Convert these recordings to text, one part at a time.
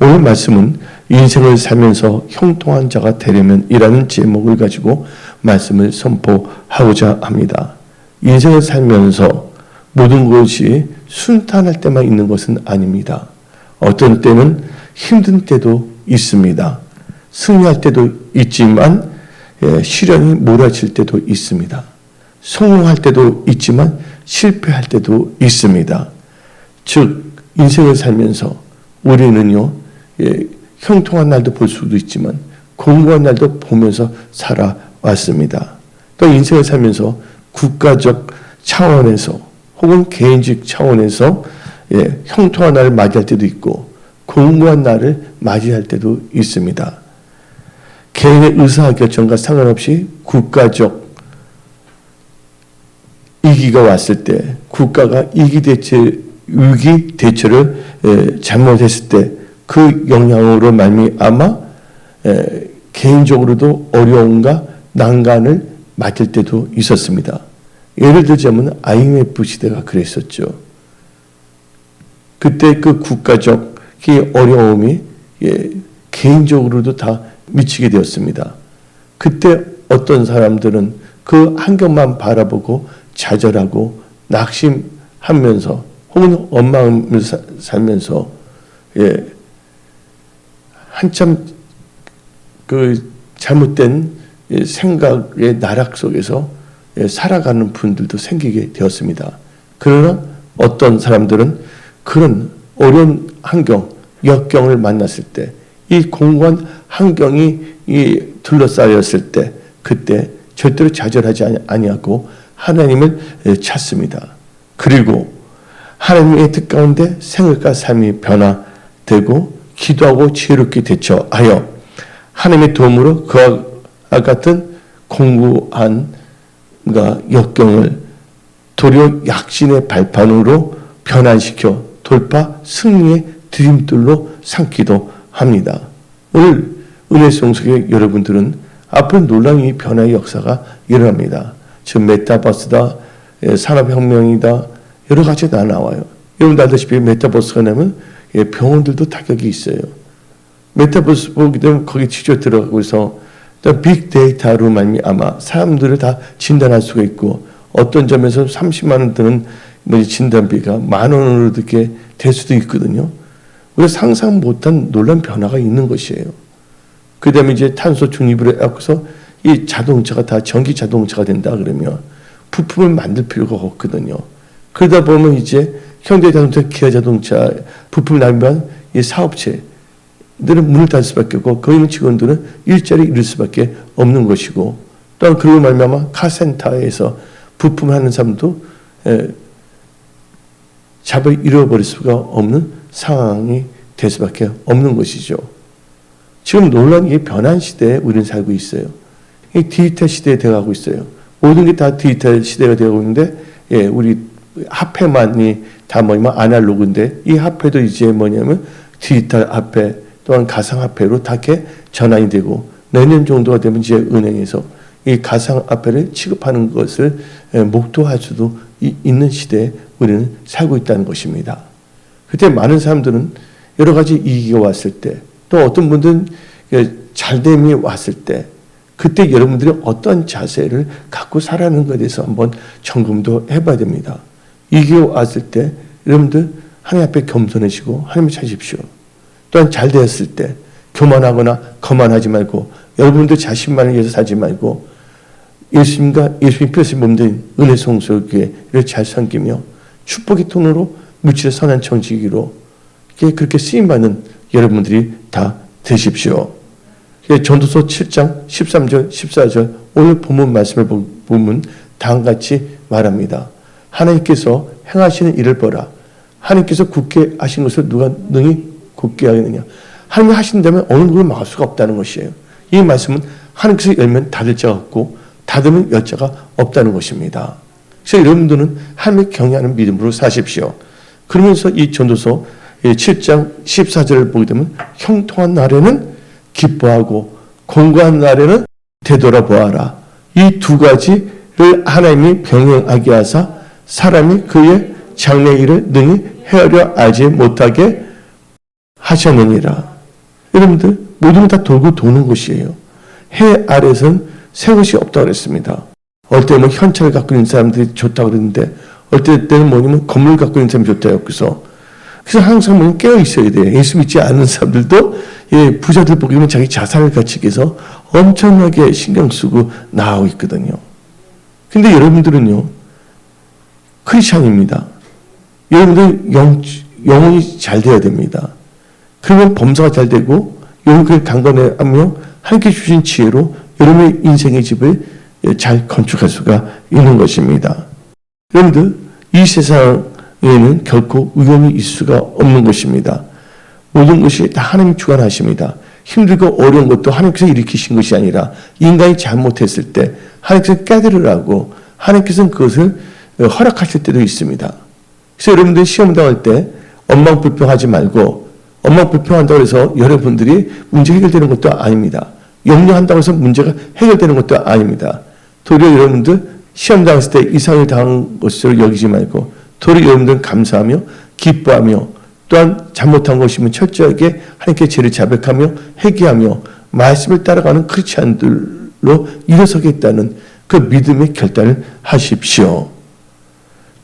오늘 말씀은 인생을 살면서 형통한 자가 되려면 이라는 제목을 가지고 말씀을 선포하고자 합니다. 인생을 살면서 모든 것이 순탄할 때만 있는 것은 아닙니다. 어떤 때는 힘든 때도 있습니다. 승리할 때도 있지만 시련이 몰아칠 때도 있습니다. 성공할 때도 있지만 실패할 때도 있습니다. 즉 인생을 살면서 우리는요 형통한 날도 볼 수도 있지만 공고한 날도 보면서 살아왔습니다. 또 인생을 살면서 국가적 차원에서 혹은 개인적 차원에서 형통한 날을 맞이할 때도 있고 공고한 날을 맞이할 때도 있습니다. 개인의 의사결정과 상관없이 국가적 위기가 왔을 때 국가가 위기 대처를 잘못했을 때 그 영향으로 말미암아 개인적으로도 어려움과 난간을 맞을 때도 있었습니다. 예를 들자면 IMF 시대가 그랬었죠. 그때 그 국가적 어려움이 개인적으로도 다 미치게 되었습니다. 그때 어떤 사람들은 그 환경만 바라보고 좌절하고 낙심하면서 혹은 원망을 살면서 한참 그 잘못된 생각의 나락 속에서 살아가는 분들도 생기게 되었습니다. 그러나 어떤 사람들은 그런 어려운 환경, 역경을 만났을 때, 이 공고한 환경이 둘러싸였을 때, 그때 절대로 좌절하지 아니하고 하나님을 찾습니다. 그리고 하나님의 뜻 가운데 생각과 삶이 변화되고 기도하고 지혜롭게 대처하여 하나님의 도움으로 그와 같은 공고한 역경을 도리어 약신의 발판으로 변환시켜 돌파 승리의 드림돌로 삼기도 합니다. 오늘 은혜 성속의 여러분들은 앞으로 놀라운 변화의 역사가 일어납니다. 지금 메타버스다, 산업혁명이다, 여러 가지 다 나와요. 여러분 알다시피 메타버스가 나면 병원들도 타격이 있어요. 메타버스 보게 되면 거기 직접 들어가고서 빅데이터로 말미암아 사람들을 다 진단할 수가 있고 어떤 점에서 30만 원 드는 진단비가 10,000원으로 이렇게 될 수도 있거든요. 우리가 상상 못한 놀라운 변화가 있는 것이에요. 그 다음에 이제 탄소 중립을 해서 이 자동차가 다 전기 자동차가 된다 그러면 부품을 만들 필요가 없거든요. 그러다 보면 이제 현대자동차, 기아자동차 부품을 납입한 이 사업체들은 문을 닫을 수밖에 없고 거기 있는 직원들은 일자리 잃을 수밖에 없는 것이고 또한 그러고 말미암아 카센터에서 부품을 하는 사람도 잡을 잃어버릴 수가 없는 상황이 될 수밖에 없는 것이죠. 지금 놀라운 이 변한 시대에 우리는 살고 있어요. 이 디지털 시대에 되어가고 있어요. 모든 게 다 디지털 시대가 되어가고 있는데 우리 화폐만이 다 뭐냐면 아날로그인데 이 화폐도 이제 뭐냐면 디지털 화폐 또한 가상화폐로 다 이렇게 전환이 되고 내년 정도가 되면 이제 은행에서 이 가상화폐를 취급하는 것을 목도할 수도 있는 시대에 우리는 살고 있다는 것입니다. 그때 많은 사람들은 여러 가지 이기가 왔을 때 또 어떤 분들은 잘됨이 왔을 때 그때 여러분들이 어떤 자세를 갖고 살아가는 것에 대해서 한번 점검도 해봐야 됩니다. 이기가 왔을 때 여러분들 하나님 앞에 겸손해지고 하나님을 찾으십시오. 또한 잘 되었을 때 교만하거나 거만하지 말고 여러분들 자신만을 위해서 살지 말고 예수님과 예수님 피로써 몸된 은혜 성소교회를 잘 섬기며 축복의 통로로 물질의 선한 정직이로 그렇게 쓰임받는 여러분들이 다 되십시오. 전도서 7장 13절 14절 오늘 본문 말씀을 보면 다음같이 말합니다. 하나님께서 행하시는 일을 보라. 하나님께서 굳게 하신 것을 누가 능히 굳게 하겠느냐. 하나님이 하신다면 어느 누구를 막을 수가 없다는 것이에요. 이 말씀은 하나님께서 열면 닫을 자가 없고 닫으면 열 자가 없다는 것입니다. 그래서 여러분들은 하나님을 경외하는 믿음으로 사십시오. 그러면서 이 전도서 7장 14절을 보게 되면 형통한 날에는 기뻐하고 공고한 날에는 되돌아보아라. 이 두 가지를 하나님이 병행하게 하사 사람이 그의 장래 일을 능히 헤아려 알지 못하게 하셨느니라. 여러분들 모든 건 다 돌고 도는 것이에요. 해 아래선 새 것이 없다고 그랬습니다. 어떨 때는 현찰을 갖고 있는 사람들이 좋다고 그러는데 어떨 때는 뭐냐면 건물 갖고 있는 사람이 좋다고 그래서 항상 깨어 있어야 돼요. 예수 믿지 않는 사람들도 부자들 보기에는 자기 자산을 갖추기 위해서 엄청나게 신경 쓰고 나아오고 있거든요. 근데 여러분들은요, 크리스찬입니다. 여러분들 영혼이 잘 돼야 됩니다. 그러면 범사가 잘 되고 여러분을 강건하며 하나님께 주신 지혜로 여러분의 인생의 집을 잘 건축할 수가 있는 것입니다. 여러분들 이 세상에는 결코 의견이 있을 수가 없는 것입니다. 모든 것이 다 하나님 주관하십니다. 힘들고 어려운 것도 하나님께서 일으키신 것이 아니라 인간이 잘못했을 때 하나님께서 깨달으라고 하나님께서는 그것을 허락하실 때도 있습니다. 그래서 여러분들 시험 당할 때 원망불평하지 말고 원망불평한다고 해서 여러분들이 문제 해결되는 것도 아닙니다. 염려한다고 해서 문제가 해결되는 것도 아닙니다. 도리어 여러분들 시험 당했을 때 이상을 당한 것으로 여기지 말고 도리어 여러분들은 감사하며 기뻐하며 또한 잘못한 것이면 철저하게 하나님께 죄를 자백하며 회개하며 말씀을 따라가는 크리스찬들로 일어서겠다는 그 믿음의 결단을 하십시오.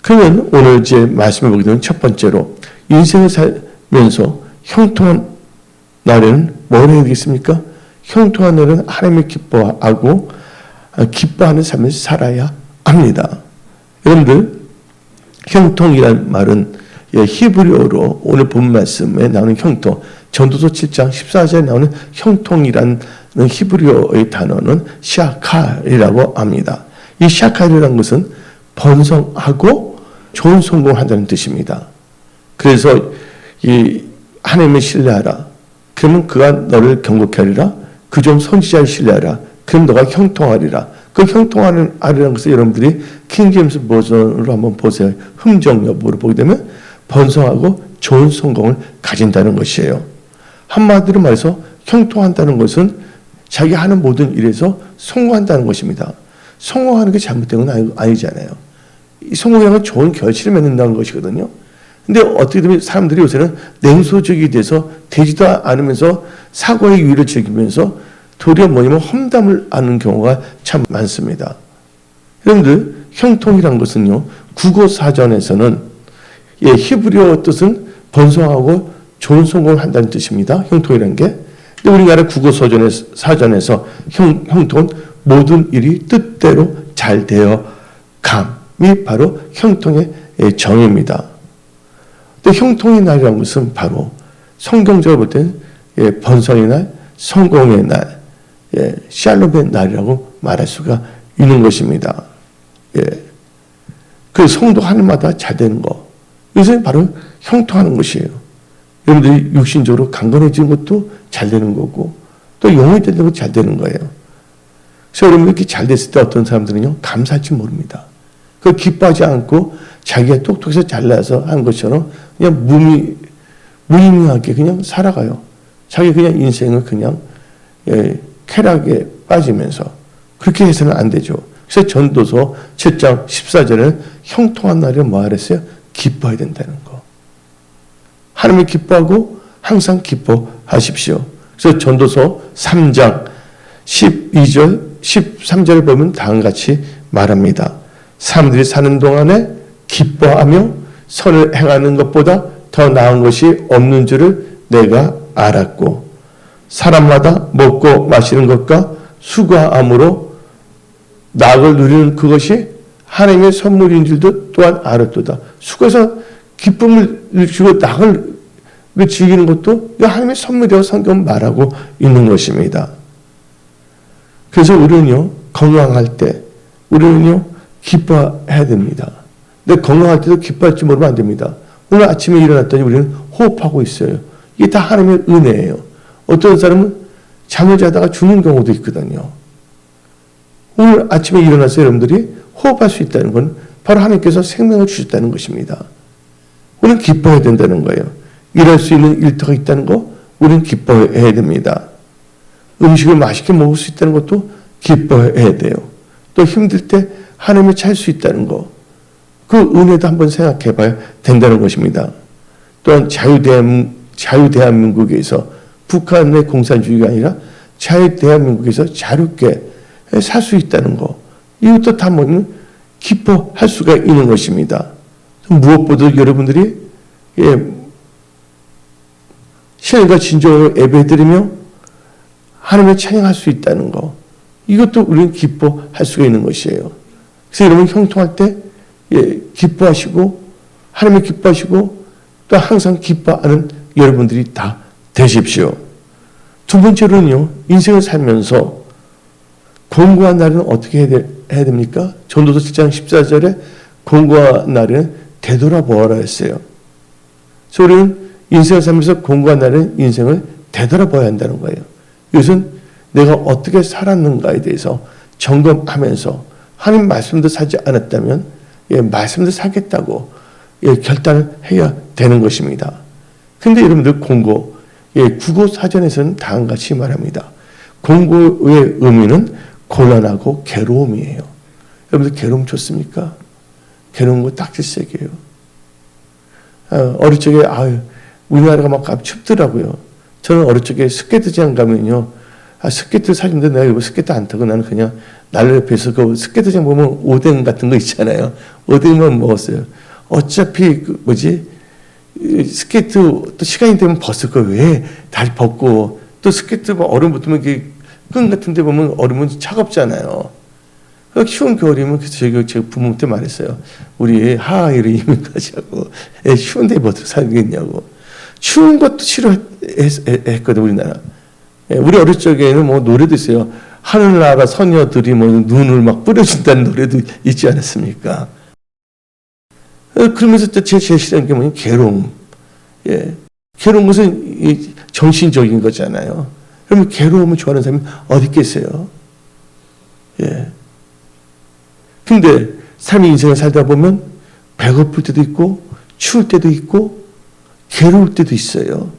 그러면 오늘 이제 말씀을 보게 되면 첫 번째로 인생을 살면서 형통한 날에는 뭘 해야 되겠습니까? 형통한 날은 하나님을 기뻐하고 기뻐하는 삶을 살아야 합니다. 여러분들 형통이란 말은 히브리어로 오늘 본 말씀에 나오는 형통, 전도서 7장 14절에 나오는 형통이라는 히브리어의 단어는 샤칼이라고 합니다. 이 샤칼이라는 것은 번성하고 좋은 성공을 한다는 뜻입니다. 그래서 이 하나님을 신뢰하라. 그러면 그가 너를 경고케 하리라. 그 종 선지자를 신뢰하라. 그럼 너가 형통하리라. 그 형통하리라는 것을 여러분들이 킹제임스 버전으로 한번 보세요. 흥정 여부로 보게 되면 번성하고 좋은 성공을 가진다는 것이에요. 한마디로 말해서 형통한다는 것은 자기가 하는 모든 일에서 성공한다는 것입니다. 성공하는 게 잘못된 건 아니잖아요. 이 성공이라는 건 좋은 결실을 맺는다는 것이거든요. 근데 어떻게 보면 사람들이 요새는 냉소적이 돼서 되지도 않으면서 사고의 유의를 즐기면서 도리어 뭐냐면 험담을 하는 경우가 참 많습니다. 여러분들 형통이란 것은요, 국어 사전에서는 히브리어 뜻은 번성하고 좋은 성공을 한다는 뜻입니다. 형통이라는 게. 근데 우리나라 국어 사전에서 형통은 모든 일이 뜻대로 잘 되어 감이 바로 형통의 정의입니다. 근데 형통의 날이라는 것은 바로 성경적으로 볼 때는 번성의 날, 성공의 날, 샬롬의 날이라고 말할 수가 있는 것입니다. 그 성도 하늘마다 잘 되는 거, 이것은 바로 형통하는 것이에요. 여러분들이 육신적으로 강건해지는 것도 잘 되는 거고 또 영혼이 되는 것도 잘 되는 거예요. 그래서 여러분들 이렇게 잘 됐을 때 어떤 사람들은요, 감사할 줄 모릅니다. 그 기뻐하지 않고 자기가 똑똑해서 잘나서 한 것처럼 그냥 무의미하게 그냥 살아가요. 자기 그냥 인생을 그냥 쾌락에 빠지면서 그렇게 해서는 안 되죠. 그래서 전도서 7장 14절에는 형통한 날에 뭐 하랬어요? 기뻐해야 된다는 거. 하나님을 기뻐하고 항상 기뻐하십시오. 그래서 전도서 3장 12절 13절을 보면 다음과 같이 말합니다. 사람들이 사는 동안에 기뻐하며 선을 행하는 것보다 더 나은 것이 없는 줄을 내가 알았고 사람마다 먹고 마시는 것과 수고함으로 낙을 누리는 그것이 하나님의 선물인 줄도 또한 알았도다. 수고해서 기쁨을 주고 낙을 즐기는 것도 하나님의 선물이라고 성경은 말하고 있는 것입니다. 그래서 우리는요, 건강할 때 우리는요, 기뻐해야 됩니다. 근데 건강할 때도 기뻐할지 모르면 안 됩니다. 오늘 아침에 일어났더니 우리는 호흡하고 있어요. 이게 다 하나님의 은혜예요. 어떤 사람은 잠을 자다가 죽는 경우도 있거든요. 오늘 아침에 일어나서 여러분들이 호흡할 수 있다는 건 바로 하나님께서 생명을 주셨다는 것입니다. 우리는 기뻐해야 된다는 거예요. 일할 수 있는 일터가 있다는 거 우리는 기뻐해야 됩니다. 음식을 맛있게 먹을 수 있다는 것도 기뻐해야 돼요. 또 힘들 때 하나님을 찾을 수 있다는 거, 그 은혜도 한번 생각해 봐야 된다는 것입니다. 또한 자유됨 자유대한민국에서 북한의 공산주의가 아니라 자유대한민국에서 자유롭게 살 수 있다는 거. 이것도 다 뭐냐면 기뻐할 수가 있는 것입니다. 무엇보다 여러분들이 신과 진정으로 예배드리며 하나님을 찬양할 수 있다는 거. 이것도 우리는 기뻐할 수가 있는 것이에요. 그래서 여러분 형통할 때 기뻐하시고 하나님을 기뻐하시고 또 항상 기뻐하는 여러분들이 다 되십시오. 두 번째로는요. 인생을 살면서 공고한 날은 어떻게 해야 됩니까? 전도서 7장 14절에 공고한 날은 되돌아보아라 했어요. 그래서 우리는 인생을 살면서 공고한 날은 인생을 되돌아봐야 한다는 거예요. 이것은 내가 어떻게 살았는가에 대해서 점검하면서 하나님 말씀도 살지 않았다면 말씀도 살겠다고 결단을 해야 되는 것입니다. 그런데 여러분들 공고, 국어 사전에서는 다음과 같이 말합니다. 공고의 의미는 곤란하고 괴로움이에요. 여러분들 괴로움 좋습니까? 괴로운 거 딱질색이에요. 어릴 적에 우리나라가 막 춥더라고요. 저는 어릴 적에 스케이트장 가면요. 스케이트 사진도 내가 이거 스케이트 안 타고 나는 그냥 난로 옆에서 그 스케이트장 보면 오뎅 같은 거 있잖아요. 오뎅만 먹었어요. 어차피 스케이트 또 시간이 되면 벗을 거 왜 다시 벗고 또 스케이트 얼음 붙으면 끈 같은 데 보면 얼음은 차갑잖아요. 추운 겨울이면 그래서 제가 부모한테 말했어요. 우리 하와이로 이민 가자고. 추운 데 어떻게 살겠냐고. 추운 것도 싫어했거든 우리나라. 우리 어릴 적에는 뭐 노래도 있어요. 하늘나라 소녀들이 뭐 눈을 막 뿌려준다는 노래도 있지 않았습니까? 그러면서 또 제일 싫어하는 게 뭐냐? 괴로움. 괴로운 것은 정신적인 거잖아요. 그러면 괴로움을 좋아하는 사람이 어디 있겠어요? 근데 삶의 인생을 살다 보면 배고플 때도 있고 추울 때도 있고 괴로울 때도 있어요.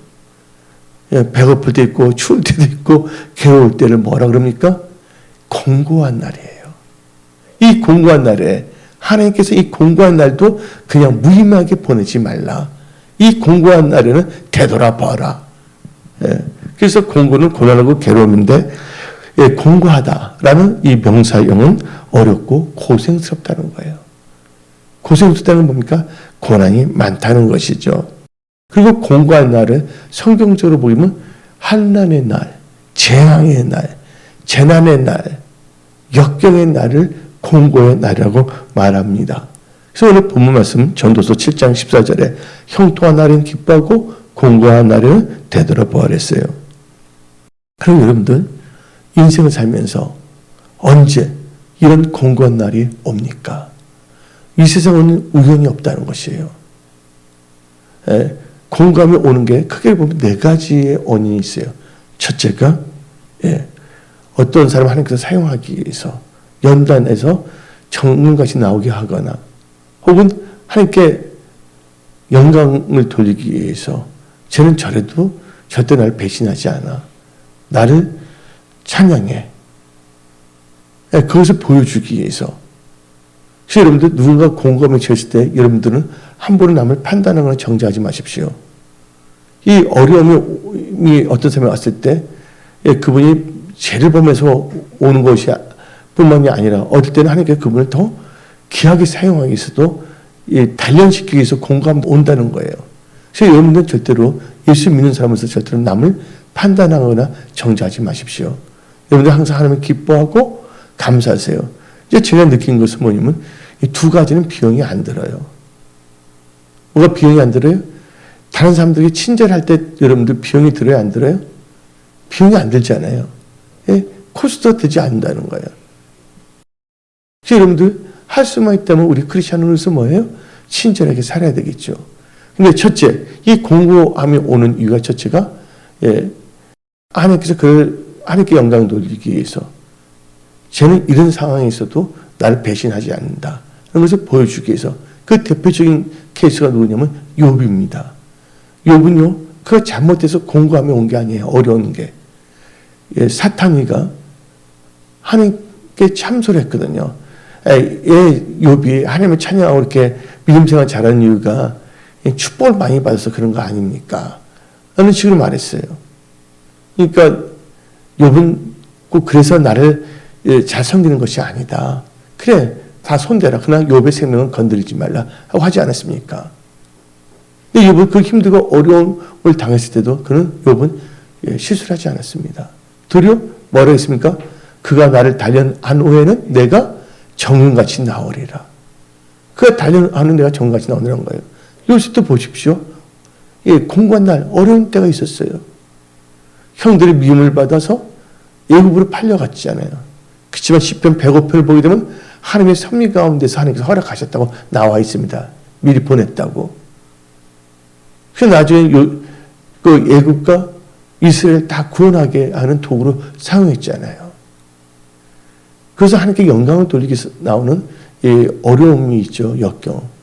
배고플 때 있고 추울 때도 있고 괴로울 때를 뭐라 그럽니까? 공고한 날이에요. 이 공고한 날에 하나님께서 이 공고한 날도 그냥 무의미하게 보내지 말라. 이 공고한 날에는 되돌아봐라. 그래서 공고는 고난하고 괴로움인데 공고하다라는 이 명사형은 어렵고 고생스럽다는 거예요. 고생스럽다는 뭡니까? 고난이 많다는 것이죠. 그리고 공고한 날을 성경적으로 보면 환난의 날, 재앙의 날, 재난의 날, 역경의 날을 공고의 날이라고 말합니다. 그래서 오늘 본문 말씀 전도서 7장 14절에 형통한 날은 기뻐하고 공고한 날은 되돌아보아라 했어요. 그럼 여러분들 인생을 살면서 언제 이런 공고한 날이 옵니까? 이 세상은 우연이 없다는 것이에요. 공감이 오는 게 크게 보면 네 가지의 원인이 있어요. 첫째가 어떤 사람 하나님께서 사용하기 위해서 연단해서 정금같이 나오게 하거나 혹은 하나님께 영광을 돌리기 위해서 쟤는 저래도 절대 나를 배신하지 않아. 나를 찬양해. 그것을 보여주기 위해서. 그래서 여러분들 누군가 공감에 처했을 때 여러분들은 함부로 남을 판단하거나 정죄하지 마십시오. 이 어려움이 어떤 사람이 왔을 때 그분이 죄를 범해서 오는 것이 뿐만이 아니라 어떨 때는 하나님께서 그분을 더 귀하게 사용하기 위해서도 단련시키기 위해서 공감 온다는 거예요. 그래서 여러분들은 절대로 예수 믿는 사람으로서 절대로 남을 판단하거나 정죄하지 마십시오. 여러분들 항상 하나님을 기뻐하고 감사하세요. 이제 제가 느낀 것은 뭐냐면 이 두 가지는 비용이 안 들어요. 뭐가 비용이 안 들어요? 다른 사람들이 친절할 때 여러분들 비용이 들어요? 안 들어요? 비용이 안 들잖아요. 코스트가 되지 않는다는 거예요. 그래서 여러분들 할 수만 있다면 우리 크리스천으로서 뭐예요? 친절하게 살아야 되겠죠. 근데 첫째, 이 공고함이 오는 이유가 첫째가 하나님께서 하나님께 영광 돌리기 위해서 쟤는 이런 상황에 있어도 나를 배신하지 않는다. 그런 것을 보여주기 위해서 그 대표적인 케이스가 누구냐면 욥입니다. 욥은요, 그가 잘못해서 공고함이 온 게 아니에요. 어려운 게. 사탄이가 하나님께 참소를 했거든요. 욥이 하나님을 찬양하고 이렇게 믿음 생활 잘하는 이유가 축복을 많이 받아서 그런 거 아닙니까? 라는 식으로 말했어요. 그러니까 욥은 꼭 그래서 나를 잘 섬기는 것이 아니다. 그래, 다 손대라. 그러나 욥의 생명은 건드리지 말라 하고 하지 않았습니까? 근데 욥은 그 힘들고 어려움을 당했을 때도 그는 욥은 실수를 하지 않았습니다. 도리어 뭐라 했습니까? 그가 나를 단련한 후에는 내가 정금같이 나오리라. 그가 단련하는 내가 정금같이 나오는 거예요. 요셉도 보십시오. 공고한 날 어려운 때가 있었어요. 형들이 미움을 받아서 애굽으로 팔려갔잖아요. 그렇지만 시편 105편을 보게 되면 하나님의 섭리 가운데서 하나님께서 허락하셨다고 나와 있습니다. 미리 보냈다고. 그래서 나중에 그 애굽과 이스라엘 다 구원하게 하는 도구로 사용했잖아요. 그래서 하나님께 영광을 돌리기 위해서 나오는 어려움이 있죠. 역경.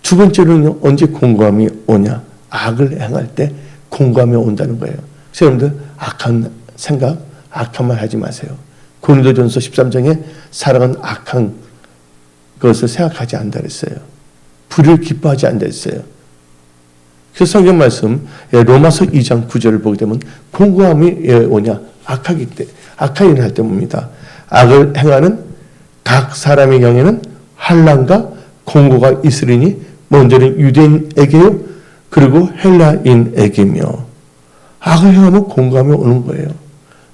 두 번째로는 언제 공고함이 오냐? 악을 행할 때 공고함이 온다는 거예요. 그래서 여러분들 악한 생각, 악한 말 하지 마세요. 고린도전서 13장에 사랑은 악한 것을 생각하지 않는다 그랬어요. 불을 기뻐하지 않는다 그랬어요. 그래서 성경 말씀 로마서 2장 9절을 보게 되면 공고함이 오냐? 악하기 때, 악한 일을 할 때 봅니다. 악을 행하는 각 사람의 경에는 환난과 공고가 있으리니 먼저는 유대인에게요, 그리고 헬라인에게며. 악을 행하면 공고함이 오는 거예요.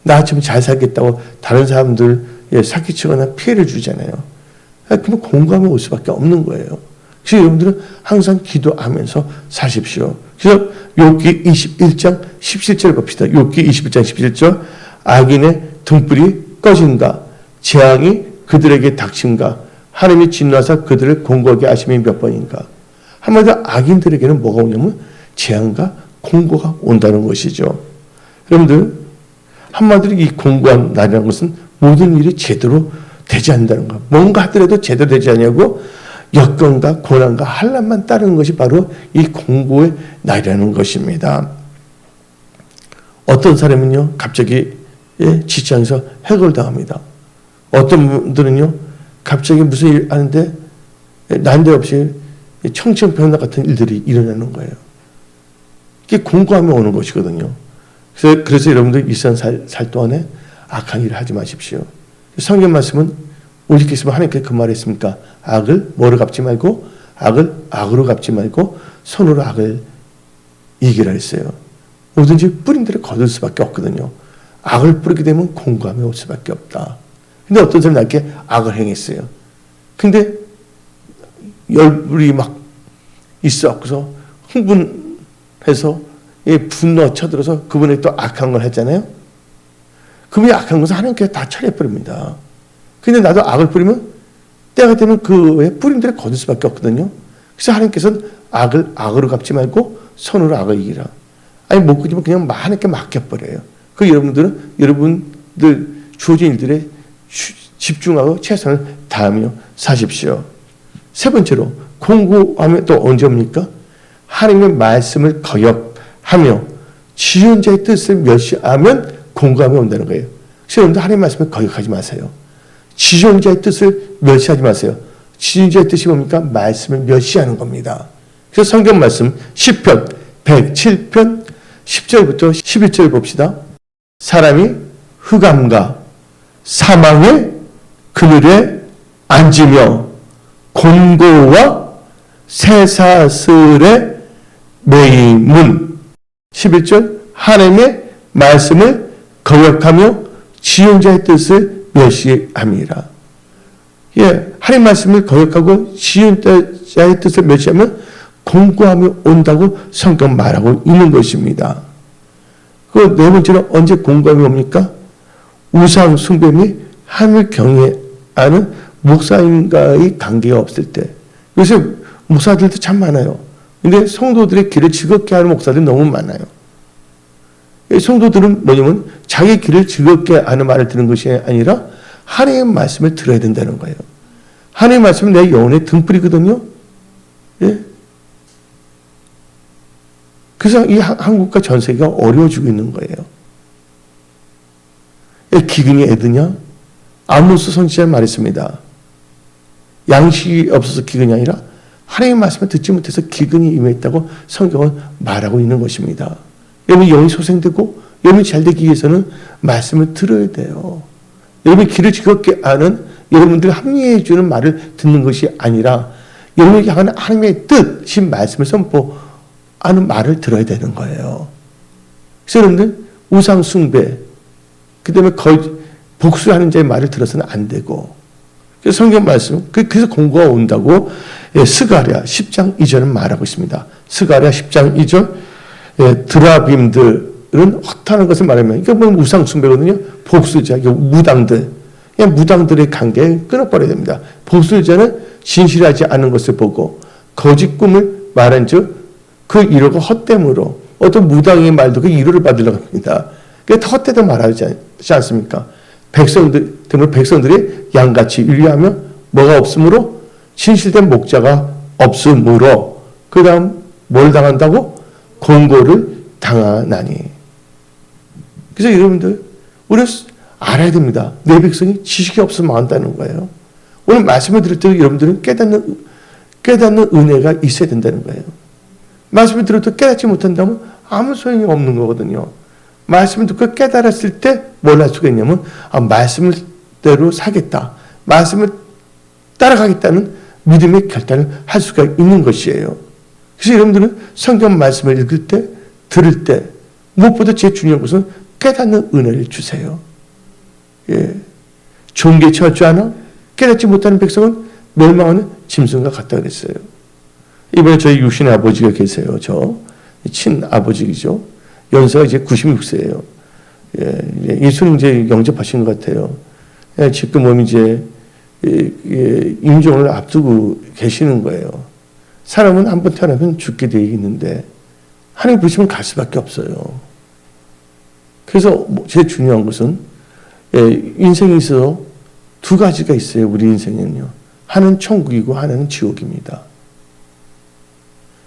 나처럼 잘 살겠다고 다른 사람들 사기치거나 피해를 주잖아요. 그러면 공감이 올 수밖에 없는 거예요. 그래서 여러분들은 항상 기도하면서 사십시오. 그래서 욥기 21장 17절 봅시다. 욥기 21장 17절 악인의 등불이 꺼진가 재앙이 그들에게 닥친가 하나님이 진노하사 그들을 공고하게 하심이 몇 번인가. 한마디로 악인들에게는 뭐가 오냐면 재앙과 공고가 온다는 것이죠. 여러분들 한마디로 이 공고한 날이라는 것은 모든 일이 제대로 되지 않는다는 것. 뭔가 하더라도 제대로 되지 않냐고 역경과 고난과 환난만 따르는 것이 바로 이 공고의 날이라는 것입니다. 어떤 사람은요 갑자기 직장에서 해고를 당합니다. 어떤 분들은요 갑자기 무슨 일 하는데 난데없이 청천벽력 같은 일들이 일어나는 거예요. 이게 공고함이 오는 것이거든요. 그래서 여러분들 일상 살 동안에 악한 일을 하지 마십시오. 성경 말씀은 오직께서 하나님께서 그 말했습니까? 악을 뭐로 갚지 말고 악을 악으로 갚지 말고 손으로 악을 이기라 했어요. 뭐든지 뿌린 대로 거둘 수밖에 없거든요. 악을 뿌리게 되면 공고함이 올 수밖에 없다. 근데 어떤 사람이 나에게 악을 행했어요. 근데 열불이 막 있어서 흥분해서 분노 쳐들어서 그분이 또 악한 걸 했잖아요. 그분이 악한 것은 하나님께서 다 처리해버립니다. 근데 나도 악을 뿌리면 때가 되면 그의 뿌림대로 거둘 수밖에 없거든요. 그래서 하나님께서는 악을 악으로 갚지 말고 손으로 악을 이기라. 아니 못 그지면 그냥 하나님께 맡겨버려요. 그 여러분들 주어진 일들에 집중하고 최선을 다하며 사십시오. 세 번째로 공고하면 또 언제 옵니까? 하나님의 말씀을 거역하며 지존자의 뜻을 멸시하면 공고함이 온다는 거예요. 그래서 여러분들 하나님의 말씀을 거역하지 마세요. 지존자의 뜻을 멸시하지 마세요. 지존자의 뜻이 뭡니까? 말씀을 멸시하는 겁니다. 그래서 성경 말씀 시편 107편 10절부터 11절 봅시다. 사람이 흑암과 사망의 그늘에 앉으며 곤고와 쇠사슬에 매임은 11절 하나님의 말씀을 거역하며 지존자의 뜻을 멸시함이라. 하나님 말씀을 거역하고 지존자의 뜻을 멸시하면 공고함이 온다고 성경 말하고 있는 것입니다. 그 네 번째는 언제 공고함이 옵니까? 우상 숭배 및 하늘 경외하는 목사님과의 관계가 없을 때. 요새 목사들도 참 많아요. 근데 성도들의 길을 즐겁게 하는 목사들이 너무 많아요. 성도들은 뭐냐면 자기 길을 즐겁게 하는 말을 듣는 것이 아니라 하나님의 말씀을 들어야 된다는 거예요. 하나님의 말씀은 내 영혼의 등불이거든요. 그래서 이 한국과 전 세계가 어려워지고 있는 거예요. 기근이 애드냐? 아모스 선지자는 말했습니다. 양식이 없어서 기근이 아니라 하나님의 말씀을 듣지 못해서 기근이 임했다고 성경은 말하고 있는 것입니다. 여러분 영이 소생되고 여러분이 잘 되기 위해서는 말씀을 들어야 돼요. 여러분이 길을 즐겁게 아는 여러분들 합리해 주는 말을 듣는 것이 아니라 여러분이 향하는 하나님의 뜻인 말씀을 선포하는 말을 들어야 되는 거예요. 그래서 여러분들 우상 숭배, 그 다음에 복수하는 자의 말을 들어서는 안 되고, 그래서 성경 말씀, 그래서 공고가 온다고 스가랴 10장 2절은 말하고 있습니다. 스가랴 10장 2절, 드라빔들은 허탄한 것을 말하면, 이게 뭐 우상 숭배거든요. 복수자, 무당들, 그냥 무당들의 관계에 끊어버려야 됩니다. 복수자는 진실하지 않은 것을 보고 거짓 꿈을 말한즉 그 위로가 헛됨으로 어떤 무당의 말도 그 위로를 받으려고 합니다. 그게 헛되다 말하지 않습니까? 백성들이 양같이 윤리하며 뭐가 없으므로 진실된 목자가 없으므로 그 다음 뭘 당한다고? 공고를 당하나니. 그래서 여러분들 우리는 알아야 됩니다. 내 백성이 지식이 없으면 망한다는 거예요. 오늘 말씀을 들을 때 여러분들은 깨닫는 은혜가 있어야 된다는 거예요. 말씀을 들어도 깨닫지 못한다면 아무 소용이 없는 거거든요. 말씀을 듣고 깨달았을 때 뭘 할 수가 있냐면 말씀대로 살겠다. 말씀을 따라가겠다는 믿음의 결단을 할 수가 있는 것이에요. 그래서 여러분들은 성경 말씀을 읽을 때 들을 때 무엇보다 제일 중요한 것은 깨닫는 은혜를 주세요. 예. 좋은 게 처하지 않아? 깨닫지 못하는 백성은 멸망하는 짐승과 같다 그랬어요. 이번에 저희 유신의 아버지가 계세요. 저 친아버지이죠. 연세가 이제 96세예요. 예, 예수님 이제 영접하신 것 같아요. 예, 지금 이제 임종을 앞두고 계시는 거예요. 사람은 한번 태어나면 죽게 되어 있는데 하나님 부르시면 갈 수밖에 없어요. 그래서 제일 중요한 것은 인생에 있어서 두 가지가 있어요. 우리 인생에는요. 하나는 천국이고 하나는 지옥입니다.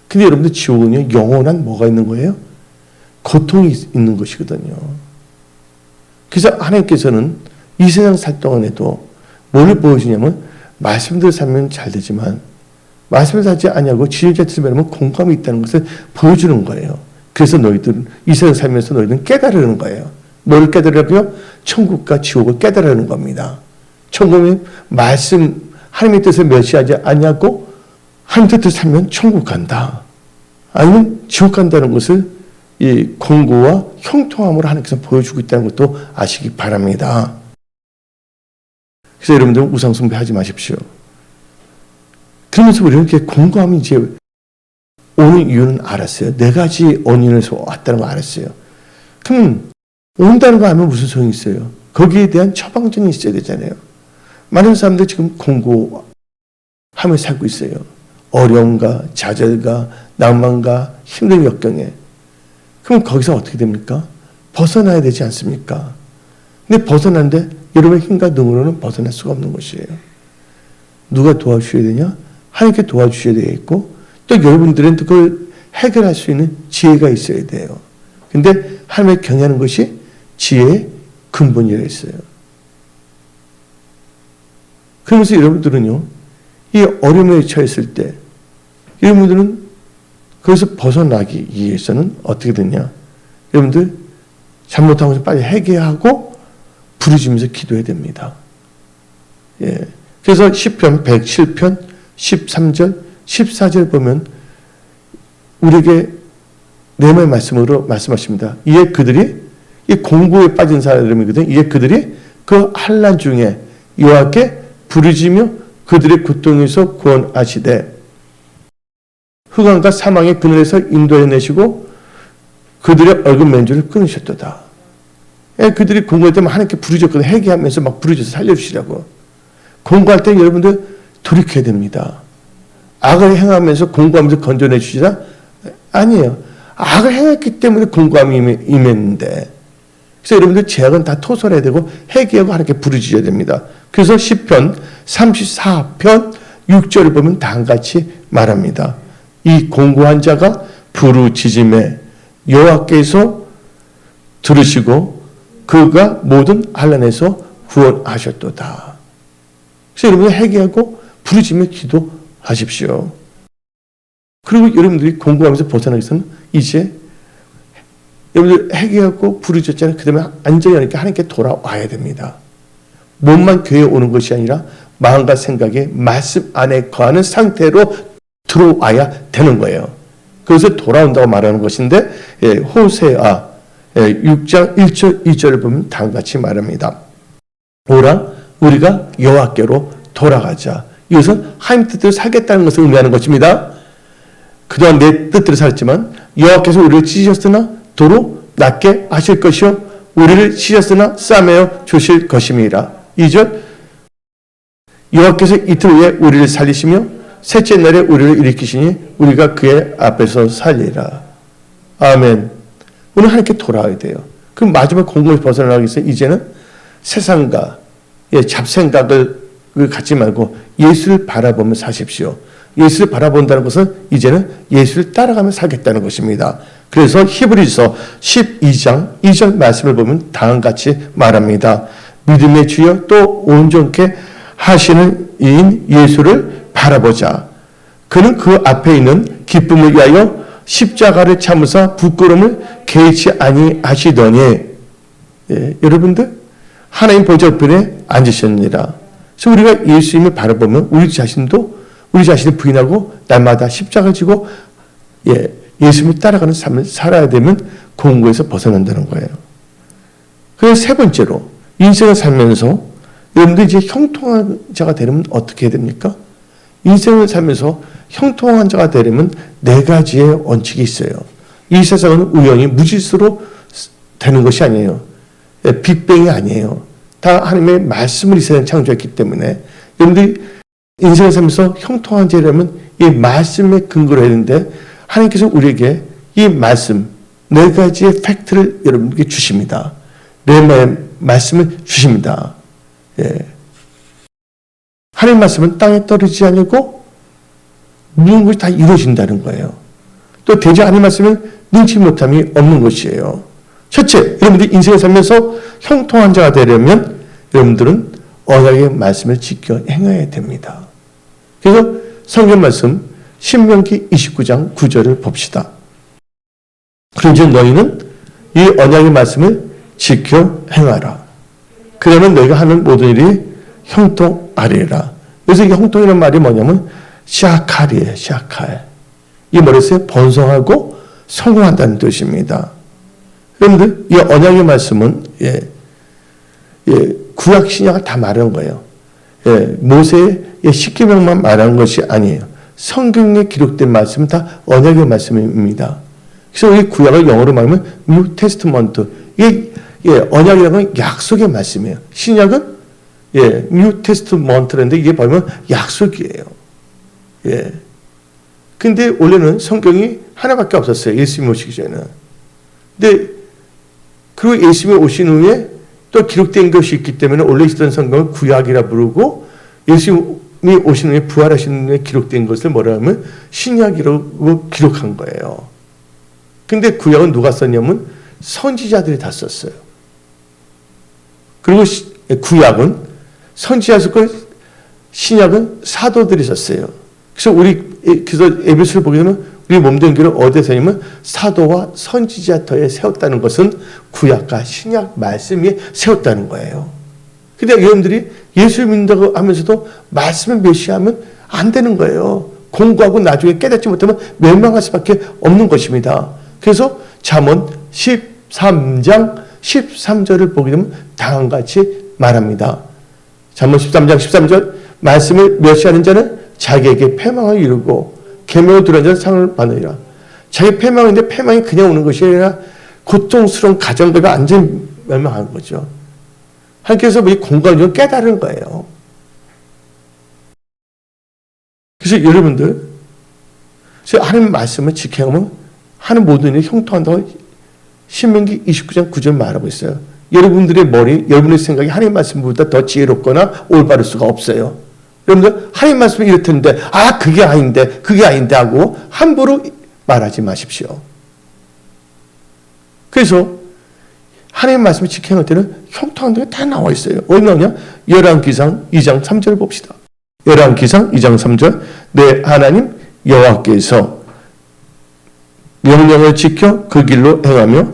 근데 여러분들 지옥은요. 영원한 뭐가 있는 거예요? 고통이 있는 것이거든요. 그래서 하나님께서는 이 세상 살 동안에도 뭘 보여주냐면 말씀대로 살면 잘 되지만 말씀을 살지 않냐고 지혜자 뜻을 배우면 공감이 있다는 것을 보여주는 거예요. 그래서 너희들은 이 세상 살면서 너희들은 깨달으는 거예요. 뭘 깨달으라고요? 천국과 지옥을 깨달으는 겁니다. 천국은 말씀 하나님의 뜻을 멸시하지 않냐고 하나님의 뜻을 살면 천국 간다. 아니면 지옥 간다는 것을 이 공고와 형통함으로 하나님께서 보여주고 있다는 것도 아시기 바랍니다. 그래서 여러분들은 우상 숭배하지 마십시오. 그러면서 우리는 이렇게 공고함이 이제 오는 이유는 알았어요. 네 가지 원인에서 왔다는 거 알았어요. 그럼 온다는 거 하면 무슨 소용이 있어요? 거기에 대한 처방전이 있어야 되잖아요. 많은 사람들 지금 공고하며 살고 있어요. 어려움과 좌절과 낭만과 힘든 역경에. 그럼 거기서 어떻게 됩니까? 벗어나야 되지 않습니까? 근데 벗어난데 여러분의 힘과 능으로는 벗어날 수가 없는 것이에요. 누가 도와주셔야 되냐? 하나님께 도와주셔야 되겠고 또 여러분들은 그걸 해결할 수 있는 지혜가 있어야 돼요. 근데 하나님을 경외하는 것이 지혜의 근본이라 했어요. 그러면서 여러분들은요, 이 어려움에 처했을 때 여러분들은 거기서 벗어나기 위해서는 어떻게 되냐? 여러분들 잘못한 것을 빨리 회개하고 부르짖으면서 기도해야 됩니다. 예. 그래서 시편 107편 13절 14절 보면 우리에게 내말 말씀으로 말씀하십니다. 이에 그들이 이 공고에 빠진 사람이거든요. 이에 그들이 그 환난 중에 여호와께 부르짖으며 그들의 고통에서 구원하시되 흑암과 사망의 그늘에서 인도해내시고 그들의 얼굴 맨줄을 끊으셨도다. 그들이 공고할 때만 하나님께 부르짖거든 회개하면서 막 부르짖어서 살려주시라고. 공고할 때 여러분들 돌이켜야 됩니다. 악을 행하면서 공고하면서 건져내 주시라? 아니에요. 악을 행했기 때문에 공고함이 임했는데. 그래서 여러분들 죄악은 다 토설해야 되고 회개하고 하나님께 부르짖어야 됩니다. 그래서 시편 34편 6절을 보면 다음같이 말합니다. 이 공고한 자가 부르짖음에 여호와께서 들으시고 그가 모든 환난에서 구원하셨도다. 그래서 여러분들 회개하고 부르짖으며 기도하십시오. 그리고 여러분들이 공부하면서 벗어나기서는 이제 여러분들 회개하고 부르짖었잖아요. 그 다음에 안전히 하니까 하나님께 돌아와야 됩니다. 몸만 교회에 오는 것이 아니라 마음과 생각에 말씀 안에 거하는 상태로 들어와야 되는 거예요. 그래서 돌아온다고 말하는 것인데 호세아 6장 1절 2절을 보면 다음과 같이 말합니다. 오라 우리가 여호와께로 돌아가자. 이것은 하나님 뜻대로 살겠다는 것을 의미하는 것입니다. 그동안 내 뜻대로 살았지만 여호와께서 우리를 찢으셨으나 도로 낫게 하실 것이요 우리를 찢으셨으나 싸매어 주실 것임이라. 2절 여호와께서 이틀 후에 우리를 살리시며 셋째 날에 우리를 일으키시니 우리가 그의 앞에서 살리라. 아멘. 오늘 하나님께 돌아와야 돼요. 그럼 마지막 공고에서 벗어나기 위해서 이제는 세상과 잡생각을 갖지 말고 예수를 바라보며 사십시오. 예수를 바라본다는 것은 이제는 예수를 따라가며 살겠다는 것입니다. 그래서 히브리서 12장 2절 말씀을 보면 다음과 같이 말합니다. 믿음의 주여 또 온전케 하시는 이인 예수를 바라보자. 그는 그 앞에 있는 기쁨을 위하여 십자가를 참으사 부끄러움을 개의치 아니하시더니 여러분들 하나님 보좌 우편에 앉으셨느니라. 그래서 우리가 예수님을 바라보면 우리 자신을 부인하고 날마다 십자가를 지고 예수님을 따라가는 삶을 살아야 되면 공고에서 벗어난다는 거예요. 그래서 세 번째로 인생을 살면서 여러분들 이제 형통한 자가 되려면 어떻게 해야 됩니까? 인생을 살면서 형통한 자가 되려면 네 가지의 원칙이 있어요. 이 세상은 우연히 무질서로 되는 것이 아니에요. 빅뱅이 아니에요. 다 하나님의 말씀을 이 세상에 창조했기 때문에 여러분들이 인생을 살면서 형통한 자라면 이 말씀에 근거로 해야 되는데 하나님께서 우리에게 이 말씀 네 가지의 팩트를 여러분에게 주십니다. 네 말씀을 주십니다. 하나님 말씀은 땅에 떨어지지 않고 모든 것이 다 이루어진다는 거예요. 또 되지 않은 말씀은 능치 못함이 없는 것이에요. 첫째, 여러분들이 인생을 살면서 형통한 자가 되려면 여러분들은 언약의 말씀을 지켜 행해야 됩니다. 그래서 성경 말씀 신명기 29장 9절을 봅시다. 그런즉 너희는 이 언약의 말씀을 지켜 행하라. 그러면 너희가 하는 모든 일이 형통하리라. 그래서 이 형통이라는 말이 뭐냐면 샤칼이에요. 샤칼. 이 머릿속에 번성하고 성공한다는 뜻입니다. 여러분들 이 언약의 말씀은 구약 신약을 다 말하는 거예요. 모세의 10계명만 말하는 것이 아니에요. 성경에 기록된 말씀은 다 언약의 말씀입니다. 그래서 우리 구약을 영어로 말하면 New Testament. 이게 언약이라는 건 약속의 말씀이에요. 신약은 New Testament라는데 이게 보면 약속이에요. 근데 원래는 성경이 하나밖에 없었어요. 예수님이 오시기 전에는. 근데 그리고 예수님이 오신 후에 또 기록된 것이 있기 때문에 원래 있었던 성경을 구약이라 부르고 예수님이 오신 후에 부활하신 후에 기록된 것을 뭐라 하면 신약이라고 기록한 거예요. 근데 구약은 누가 썼냐면 선지자들이 다 썼어요. 그리고 구약은 선지자 썼고 신약은 사도들이 썼어요. 그래서 에베소를 보게 되면 우리 몸된 교회를 어디서 냐면 사도와 선지자 터에 세웠다는 것은 구약과 신약 말씀 위에 세웠다는 거예요. 근데 여러분들이 예수를 믿는다고 하면서도 말씀을 멸시하면 안 되는 거예요. 공부하고 나중에 깨닫지 못하면 멸망할 수밖에 없는 것입니다. 그래서 잠언 13장 13절을 보게 되면 다음과 같이 말합니다. 잠언 13장 13절 말씀을 멸시하는 자는 자기에게 패망을 이루고 계명을 두려운 자는 상을 받으리라. 자기 패망인데 패망이 그냥 오는 것이 아니라 고통스러운 가정들과 완전히 멸망하는 거죠. 하나님께서 이 공간을 좀 깨달은 거예요. 그래서 여러분들 하나님 말씀을 지켜가면 하는 모든 일이 형통한다고 신명기 29장 9절 말하고 있어요. 여러분들의 머리, 여러분의 생각이 하나님 말씀보다 더 지혜롭거나 올바를 수가 없어요. 여러분들 하나님 말씀이 이렇던데 그게 아닌데 하고 함부로 말하지 마십시오. 그래서 하나님 말씀을 지켜낼 때는 형통한 게 다 나와 있어요. 어디 나오냐? 열왕기상 2장 3절 봅시다. 열왕기상 2장 3절 내 하나님 여호와께서 명령을 지켜 그 길로 행하며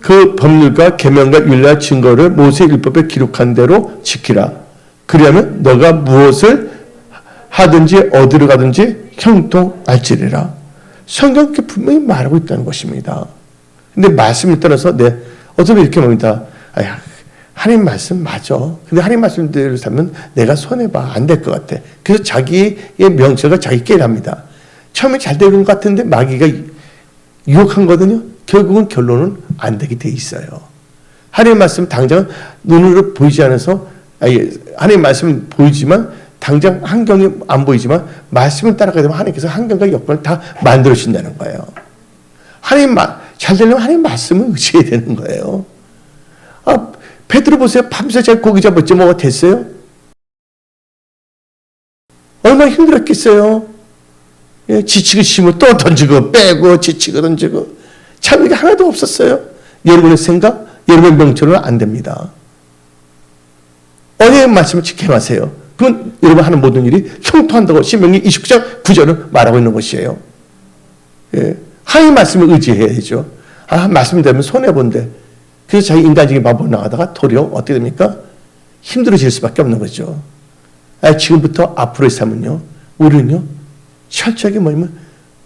그 법률과 계명과 율례와 증거를 모세 율법에 기록한 대로 지키라. 그리하면 너가 무엇을 하든지 어디로 가든지 형통할지리라. 성경에 분명히 말하고 있다는 것입니다. 근데 말씀을 따라서 어쩌면 이렇게 봅니다. 하나님 말씀 맞아. 근데 하나님 말씀대로 살면 내가 손해봐. 안 될 것 같아. 그래서 자기의 명철과 자기 깨랍니다. 처음에 잘 되는 것 같은데 마귀가 유혹한거든요. 결국은 결론은 안 되게 돼 있어요. 하나님 말씀 당장 눈으로 보이지 않아서 하나님 말씀은 보이지만 당장 환경이 안 보이지만 말씀을 따라가게 되면 하나님께서 환경과 여건을 다 만들어 주신다는 거예요. 하나님 잘 되려면 하나님 말씀을 의지해야 되는 거예요. 베드로 보세요. 밤새 잘 고기 잡았지 뭐가 됐어요? 얼마나 힘들었겠어요. 지치고 심을 또 던지고 빼고 지치고 던지고 참 이게 하나도 없었어요. 여러분의 생각, 여러분의 명철은 안 됩니다. 언약의 말씀을 지켜하세요. 그건 여러분 하는 모든 일이 형통한다고 신명기 29장 9절은 말하고 있는 것이에요. 하나님 말씀을 의지해야죠. 말씀이 되면 손해본데 그래서 자기 인간적인 방법으로 나가다가 도리어 어떻게 됩니까? 힘들어질 수밖에 없는 거죠. 지금부터 앞으로의 삶은요. 우리는요. 철저하게 뭐냐면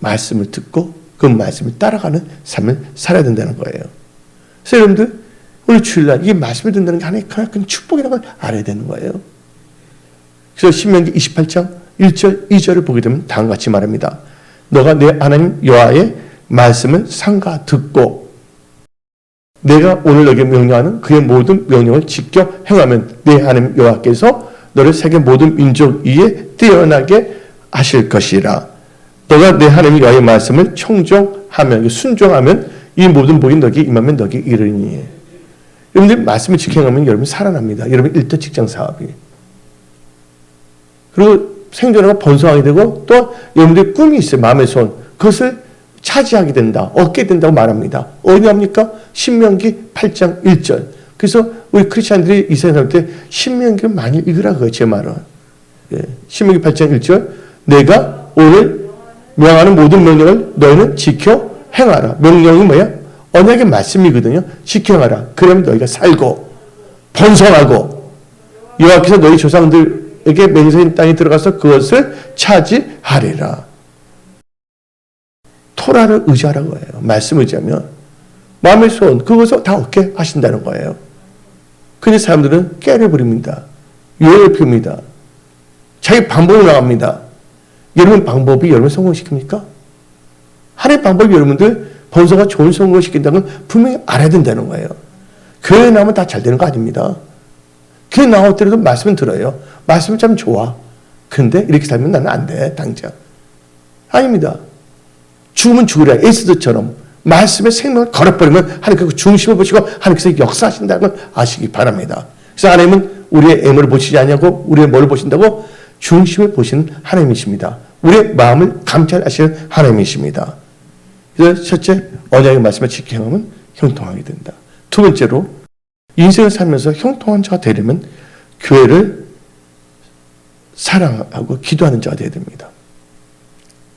말씀을 듣고 그 말씀을 따라가는 삶을 살아야 된다는 거예요. 그래서 여러분들 오늘 주일날 이 말씀을 듣는다는 게 하나의 큰 축복이라는 걸 알아야 되는 거예요. 그래서 신명기 28장 1절 2절을 보게 되면 다음과 같이 말합니다. 너가 내 하나님 여호와의 말씀을 삼가 듣고 내가 오늘 너에게 명령하는 그의 모든 명령을 지켜 행하면 내 하나님 여호와께서 너를 세계 모든 민족 위에 뛰어나게 하실 것이라. 너가 내 하나님 여호와의 말씀을 청종하면 순종하면 이 모든 복이 너에게 임하면 너에게 이르니. 여러분들 말씀을 지켜 행하면 여러분 살아납니다. 여러분 일터 직장 사업이. 그리고 생존하고 번성하게 되고 또 여러분들의 꿈이 있어요. 마음의 손. 그것을 차지하게 된다. 얻게 된다고 말합니다. 어디 합니까? 신명기 8장 1절. 그래서 우리 크리스찬들이 이 세상에 살 때 신명기를 많이 읽으라 그거예요. 제 말은. 신명기 8장 1절. 내가 오늘 명하는 모든 명령을 너희는 지켜 행하라. 명령이 뭐야? 언약의 말씀이거든요. 지켜 행하라. 그러면 너희가 살고 번성하고 여호와께서 너희 조상들에게 맹세한 땅에 들어가서 그것을 차지하리라. 토라를 의지하라는 거예요. 말씀 의지하면 마음의 손 그것을 다 얻게 하신다는 거예요. 근데 사람들은 깨를 부립니다. 유행을 피웁니다. 자기 방법으로 나갑니다. 여러분 방법이 여러분 성공시킵니까? 하나의 방법이 여러분들 번성과 좋은 성공을 시킨다는 걸 분명히 알아야 된다는 거예요. 교회 나오면 다 잘 되는 거 아닙니다. 교회 나올 때라도 말씀은 들어요. 말씀은 참 좋아. 근데 이렇게 살면 나는 안 돼. 당장. 아닙니다. 죽으면 죽으랴. 에스더처럼 말씀의 생명을 걸어버리면 하나님께서 그 중심을 보시고 하나님께서 역사하신다는 걸 아시기 바랍니다. 그래서 하나님은 우리의 애물을 보시지 않냐고 우리의 뭐를 보신다고? 중심을 보시는 하나님이십니다. 우리의 마음을 감찰하시는 하나님이십니다. 그래서 첫째, 언약의 말씀을 지켜 행하면 형통하게 된다. 두 번째로, 인생을 살면서 형통한 자가 되려면 교회를 사랑하고 기도하는 자가 되어야 됩니다.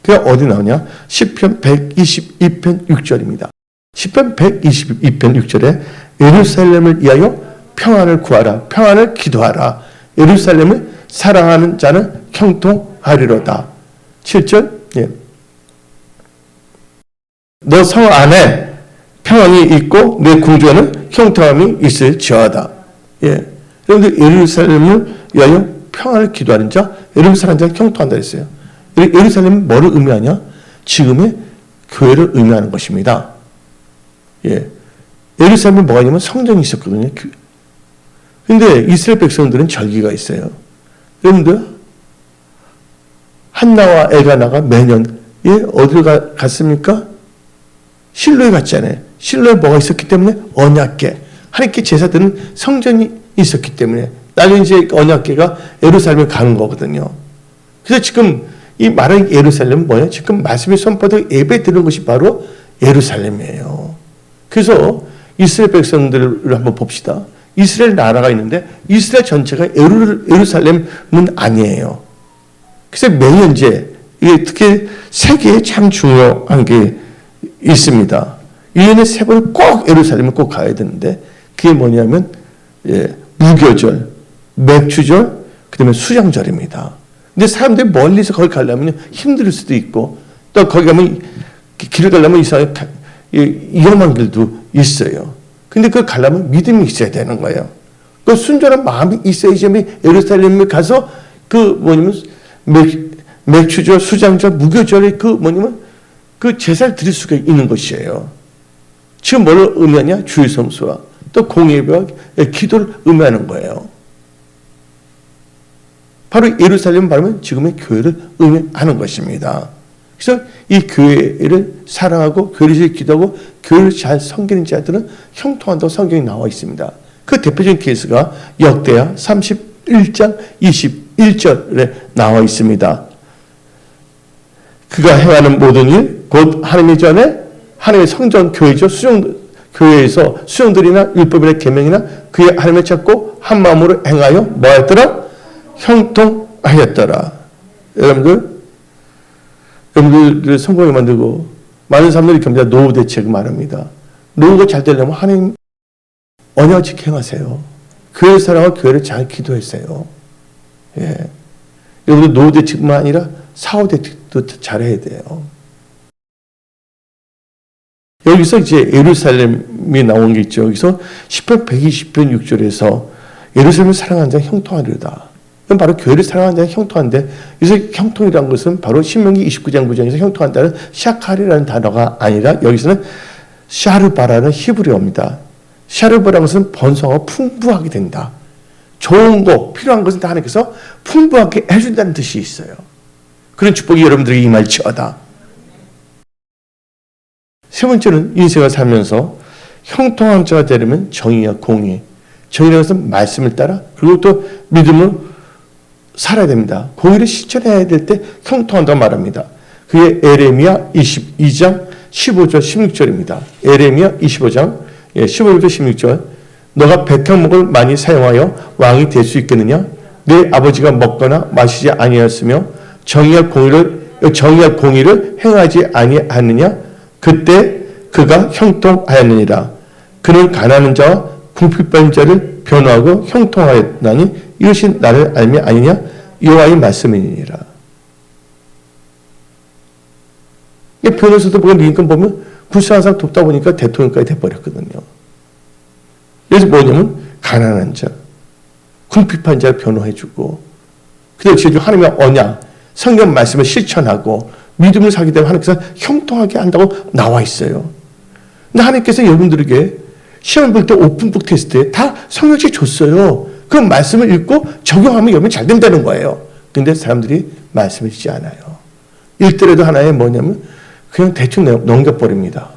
그게 어디 나오냐? 시편 122편 6절입니다. 시편 122편 6절에 예루살렘을 위하여 평안을 구하라. 평안을 기도하라. 예루살렘을 사랑하는 자는 형통하리로다. 7절 너 성 안에 평안이 있고 내 궁중에는 형통함이 있을지어다. 여러분들 예루살렘을 위하여 평안을 기도하는 자, 예루살렘 사는 자는 형통한다 했어요. 예루살렘은 뭐를 의미하냐? 지금의 교회를 의미하는 것입니다. 예루살렘에 뭐가 있냐면 성전이 있었거든요. 근데 이스라엘 백성들은 절기가 있어요. 여러분들 한나와 엘가나가 매년 어디로 갔습니까? 실로에 갔잖아요. 실로에 뭐가 있었기 때문에 언약궤. 하나님께 제사 드는 성전이 있었기 때문에 나중에 이제 언약궤가 예루살렘에 가는 거거든요. 그래서 지금 이 말하는 예루살렘은 뭐예요? 지금 말씀이 선포되고 예배 드리는 것이 바로 예루살렘이에요. 그래서 이스라엘 백성들을 한번 봅시다. 이스라엘 나라가 있는데 이스라엘 전체가 예루살렘은 아니에요. 그래서 매년제 이게 특히 세계에 참 중요한 게 있습니다. 1년에 3번 꼭 예루살렘을 꼭 가야 되는데 그게 뭐냐면 무교절, 맥주절, 그 다음에 수장절입니다. 근데 사람들이 멀리서 거기 가려면 힘들 수도 있고 또 거기 가면 길을 가려면 이상하게 위험한 길도 있어요. 근데 그걸 가려면 믿음이 있어야 되는 거예요. 그 순전한 마음이 있어야지 예루살렘에 가서 맥주절, 수장절, 무교절에 그 제사를 드릴 수가 있는 것이에요. 지금 뭘 의미하냐? 주의 성수와 또 공예배와 기도를 의미하는 거예요. 바로 예루살렘 말하면 지금의 교회를 의미하는 것입니다. 그래서 이 교회를 사랑하고 교회를 기도하고 교회를 잘 섬기는 자들은 형통한다고 성경에 나와 있습니다. 그 대표적인 케이스가 역대하 31장 21절에 나와 있습니다. 그가 행하는 모든 일, 곧 하나님의 전에 하나님의 성전 교회죠. 교회에서 수종들이나 율법이나 계명이나 그의 하나님을 찾고 한 마음으로 행하여 뭐하였더라? 형통하였더라. 여러분들 성공을 만들고 많은 사람들이 경제자 노후 대책 말합니다. 노후가 잘 되려면 하나님 언약 지켜하세요. 교회 사랑과 교회를 잘 기도했어요. 예. 여러분들 노후 대책뿐만 아니라 사후 대책도 잘해야 돼요. 여기서 이제 예루살렘이 나온 게 있죠. 여기서 10편 120편 6절에서 예루살렘을 사랑하는 자는 형통하리로다. 이건 바로 교회를 사랑하는 자는 형통한데 여기서 형통이라는 것은 바로 신명기 29장 9장에서 형통한다는 샤카리라는 단어가 아니라 여기서는 샤르바라는 히브리어입니다. 샤르바라는 것은 번성하고 풍부하게 된다. 좋은 거, 필요한 것은 다 하나님께서 풍부하게 해준다는 뜻이 있어요. 그런 축복이 여러분들에게 임할지어다. 세 번째는 인생을 살면서 형통한 자가 되려면 정의와 공의. 정의라는 것은 말씀을 따라 그리고 또 믿음으로 살아야 됩니다. 공의를 실천해야 될 때 형통한다고 말합니다. 그게 에레미야 22장 15절 16절입니다. 에레미야 25장 15절부터 16절. 너가 백향목을 많이 사용하여 왕이 될 수 있겠느냐? 내 아버지가 먹거나 마시지 아니하였으며 정의와 공의를 행하지 아니하느냐? 그때 그가 형통하였느니라. 그는 가난한 자와 궁핍한 자를 변호하고 형통하였나니 이것이 나를 알미 아니냐? 여호와의 말씀이니라. 변호사도 보면 링컨 보면 불쌍한 사람 돕다 보니까 대통령까지 돼버렸거든요. 그래서 뭐냐면 가난한 자, 궁핍한 자를 변호해주고 그래서 지금 하나님의 언약, 성경 말씀을 실천하고 믿음을 사기 때문에 하나님께서 형통하게 한다고 나와 있어요. 근데 하나님께서 여러분들에게 시험 볼 때 오픈북 테스트에 다 성경책 줬어요. 그 말씀을 읽고 적용하면 여러분 잘 된다는 거예요. 근데 사람들이 말씀을 읽지 않아요. 읽더라도 하나의 뭐냐면 그냥 대충 넘겨버립니다.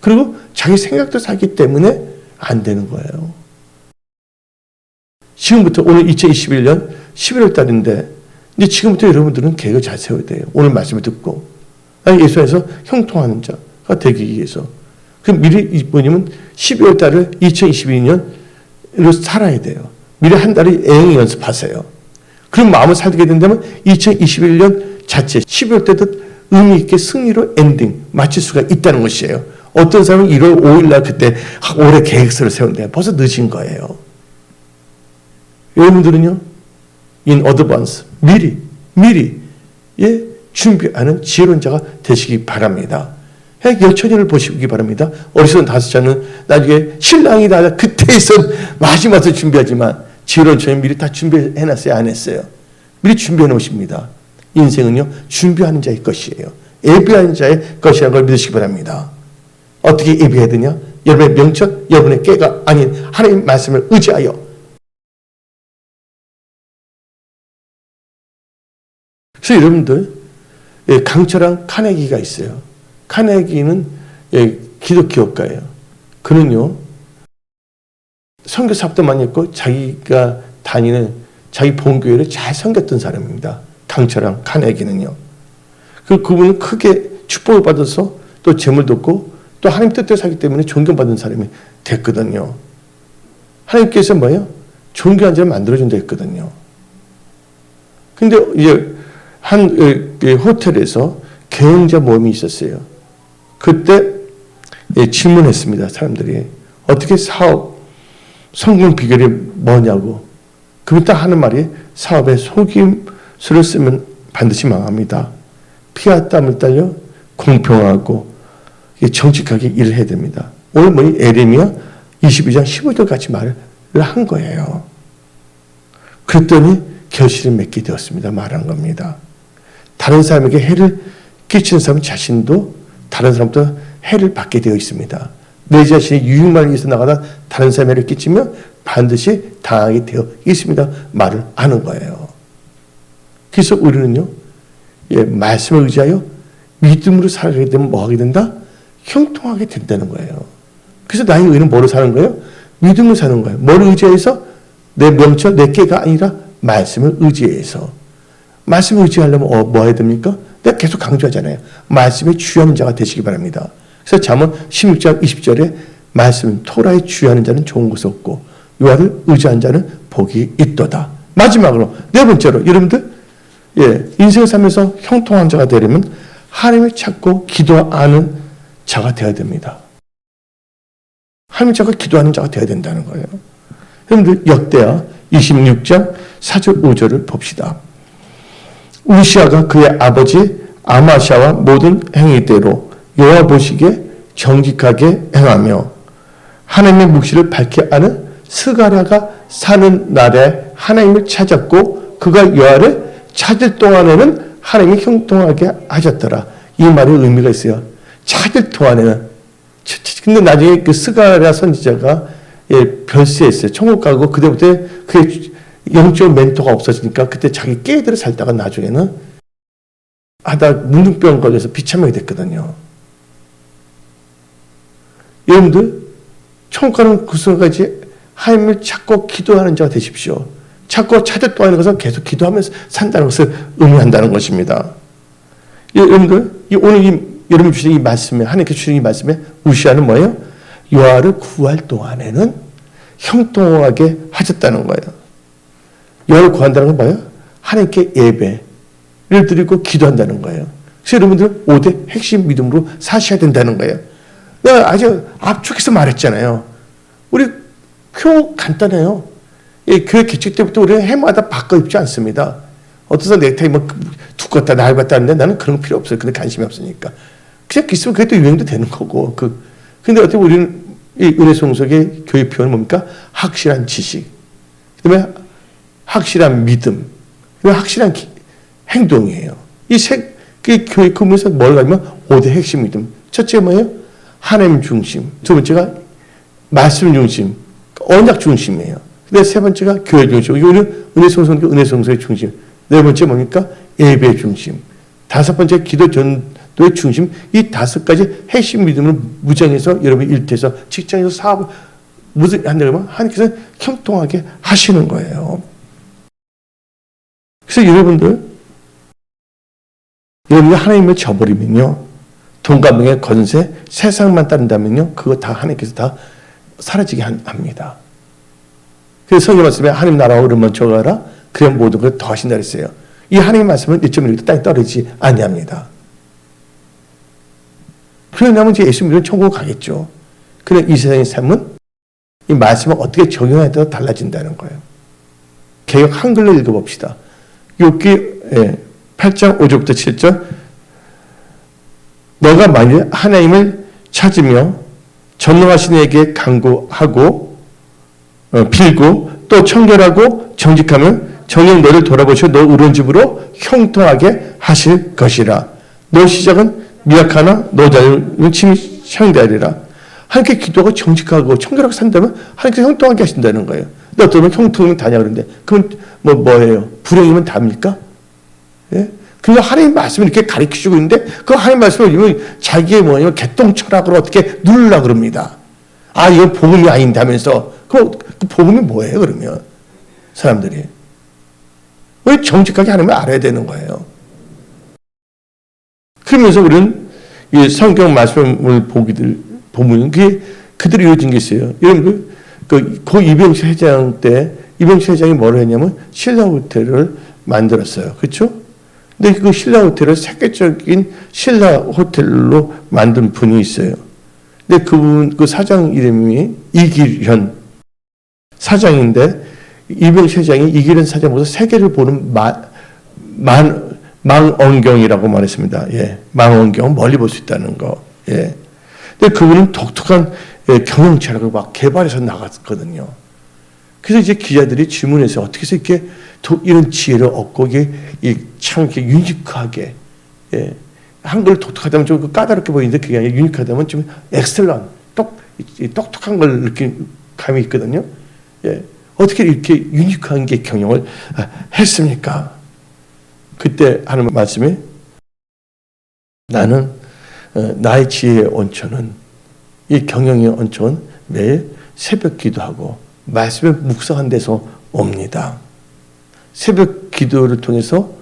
그리고 자기 생각도 사기 때문에 안 되는 거예요. 지금부터 오늘 2021년 11월 달인데 이제 지금부터 여러분들은 계획을 잘 세워야 돼요. 오늘 말씀을 듣고 예수 안에서 형통하는 자가 되기 위해서 그 미리 뭐냐면 12월 달을 2022년으로 살아야 돼요. 미리 한 달을 애행히 연습하세요. 그런 마음을 살게 된다면 2021년 자체 12월 때도 의미 있게 승리로 엔딩 마칠 수가 있다는 것이에요. 어떤 사람은 1월 5일 날 그때 올해 계획서를 세운대. 벌써 늦은 거예요. 여러분들은요, in advance, 미리 준비하는 지혜로운 자가 되시기 바랍니다. 열처녀를 보시기 바랍니다. 어리석은 5자는 나중에 신랑이 다 그때에서 마지막에 준비하지만 지혜로운 처녀는 미리 다 준비해놨어요? 안 했어요? 미리 준비해 놓으십니다. 인생은요, 준비하는 자의 것이에요. 예비하는 자의 것이라는 걸 믿으시기 바랍니다. 어떻게 예비해야 되냐? 여러분의 명철, 여러분의 깨가 아닌 하나님의 말씀을 의지하여. 그래서 여러분들, 강철한 카네기가 있어요. 카네기는 기독 기업가예요. 그는요, 선교 사업도 많이 했고 자기가 다니는 자기 본교회를 잘 섬겼던 사람입니다. 강철한 카네기는요. 그분은 크게 축복을 받아서 또 재물도 얻고 또 하나님 뜻대로 살기 때문에 존경받은 사람이 됐거든요. 하나님께서 뭐예요? 존경한 자를 만들어준다 했거든요. 근데 이제 한 호텔에서 경영자 모임이 있었어요. 그때 질문했습니다. 사람들이 어떻게 사업 성공 비결이 뭐냐고. 그럼 딱 하는 말이 사업에 속임수를 쓰면 반드시 망합니다. 피와 땀을 딸려 공평하고 정직하게 일을 해야 됩니다. 오늘 뭐니 에레미야 22장 15절까지 말을 한 거예요. 그랬더니 결실을 맺게 되었습니다. 말한 겁니다. 다른 사람에게 해를 끼치는 사람 자신도 다른 사람부터 해를 받게 되어 있습니다. 내 자신이 유익만을 위해서 나가다 다른 사람에게 해를 끼치면 반드시 당하게 되어 있습니다. 말을 하는 거예요. 그래서 우리는요, 말씀을 의지하여 믿음으로 살아가게 되면 뭐 하게 된다? 형통하게 된다는 거예요. 그래서 나의 의는 뭐로 사는 거예요? 믿음으로 사는 거예요. 뭐를 의지해서? 내 명처, 내 깨가 아니라 말씀을 의지해서. 말씀을 의지하려면 뭐 해야 됩니까? 내가 계속 강조하잖아요. 말씀에 주의하는 자가 되시기 바랍니다. 그래서 잠언 16장 20절에 말씀 토라에 주의하는 자는 좋은 것이 없고 여호와를 의지하는 자는 복이 있도다. 마지막으로 네 번째로 여러분들 인생을 살면서 형통한 자가 되려면 하나님을 찾고 기도하는 자가 되어야 됩니다. 하나님을 찾고 기도하는 자가 되어야 된다는 거예요. 여러분들 역대하 26장 4절 5절을 봅시다. 우시아가 그의 아버지 아마샤와 모든 행위대로 여호와 보시기에 정직하게 행하며 하나님의 묵시를 밝히 아는 스가랴가 사는 날에 하나님을 찾았고 그가 여호와를 찾을 동안에는 하나님이 형통하게 하셨더라. 이 말에 의미가 있어요. 찾을 동안에는. 근데 나중에 그 스가랴 선지자가 별세했어요. 천국 가고 그때부터 그게 영적 멘토가 없어지니까 그때 자기 깨들어 살다가 나중에는 하다 문둥병 걸려서 비참하게 됐거든요. 여러분들 천국 가는 그 순간까지 하나님을 찾고 기도하는 자가 되십시오. 찾고 찾을 동안에 것은 계속 기도하면서 산다는 것을 의미한다는 것입니다. 여러분들 오늘 여러분 주신 이 말씀에 하나님께 주신 이 말씀에 우시아는 뭐예요? 여호와를 구할 동안에는 형통하게 하셨다는 거예요. 여호와를 구한다는 건 뭐예요? 하나님께 예배를 드리고 기도한다는 거예요. 그래서 여러분들 5대 핵심 믿음으로 사셔야 된다는 거예요. 내가 아주 앞쪽에서 말했잖아요. 우리 표 간단해요. 교회 개척 때부터 우리는 해마다 바꿔 입지 않습니다. 어떤 사람 넥타이 뭐 두껍다 낡았다 하는데 나는 그런 거 필요 없어요. 근데 관심이 없으니까. 그냥 있으면 그게 또 유행도 되는 거고. 근데 어떻게 우리는 이 은혜 송석의 교회 표현은 뭡니까? 확실한 지식. 그 다음에 확실한 믿음. 그 다음에 확실한 행동이에요. 이 교회 근무에서 뭘 가면 5대 핵심 믿음. 첫째가 뭐예요? 하나님 중심. 두 번째가 말씀 중심. 언약 중심이에요. 그 다음에 세 번째가 교회 중심. 이거는 은혜 송석의 은혜 송석의 중심. 네 번째 뭡니까? 예배 중심. 다섯 번째 기도 전도의 중심. 이 다섯 가지 핵심 믿음을 무장해서 여러분 일터에서 직장에서 사업을 무슨 한다면 하나님께서 형통하게 하시는 거예요. 그래서 여러분들이 하나님을 저버리면요, 돈과 명예, 권세, 세상만 따른다면요, 그거 다 하나님께서 다 사라지게 합니다. 그래서 성경 말씀에 하나님 나라와 의를 먼저 가라. 그럼 모든 걸 더하신다 그랬어요. 이 하나님의 말씀은 1.1도 땅에 떨어지지 아니합니다. 그러려면 이제 예수 믿으면 천국을 가겠죠. 그런데 이 세상의 삶은 이 말씀을 어떻게 적용하냐에 따라 달라진다는 거예요. 개역 한글로 읽어봅시다. 욥기 8장 5절부터 7절. 너가 만일 하나님을 찾으며 전능하신 이에게 간구하고 빌고 또 청결하고 정직하면 정녕 너를 돌아보시고 너 의로운 집으로 형통하게 하실 것이라. 너 시작은 미약하나 너 자녀는 침이 향되리라. 하나님께 기도하고 정직하고 청결하게 산다면 하나님께서 형통하게 하신다는 거예요. 근데 어떤 분은 형통이면 다냐 그러는데 그건 뭐예요? 불행이면 답니까? 예? 그래서 하나님 말씀을 이렇게 가르치시고 있는데 그 하나님 말씀을 자기의 뭐냐면 개똥 철학으로 어떻게 누르려고 그럽니다. 아, 이건 복음이 아닌데 하면서 그 복음이 뭐예요 그러면 사람들이. 왜 정직하게 하나님을 알아야 되는 거예요. 그러면서 우리는 이 성경 말씀을 보면 그게 그대로 이루어진 게 있어요. 여러분 고 이병철 회장 때 이병철 회장이 뭐를 했냐면 신라 호텔을 만들었어요. 그렇죠? 근데 그 신라 호텔을 세계적인 신라 호텔로 만든 분이 있어요. 근데 그분, 그 사장 이름이 이기현 사장인데, 이병철 회장이 이기현 사장보다 세계를 보는 망원경이라고 말했습니다. 예. 망원경, 멀리 볼 수 있다는 거. 예. 근데 그분은 독특한 경영 철학을 막 개발해서 나갔거든요. 그래서 이제 기자들이 질문해서 어떻게 해서 이렇게 이런 지혜를 얻고 이게 참 이렇게 유니크하게, 예. 한글 독특하다면 좀 까다롭게 보이는데 그게 아니라 유니크하다면 좀 엑셀런, 똑똑한 걸 느낀 감이 있거든요. 예. 어떻게 이렇게 유니크한 게 경영을 했습니까? 그때 하는 말씀이 나는 나의 지혜의 온천은 이 경영의 온천은 매일 새벽 기도하고 말씀을 묵상한 데서 옵니다. 새벽 기도를 통해서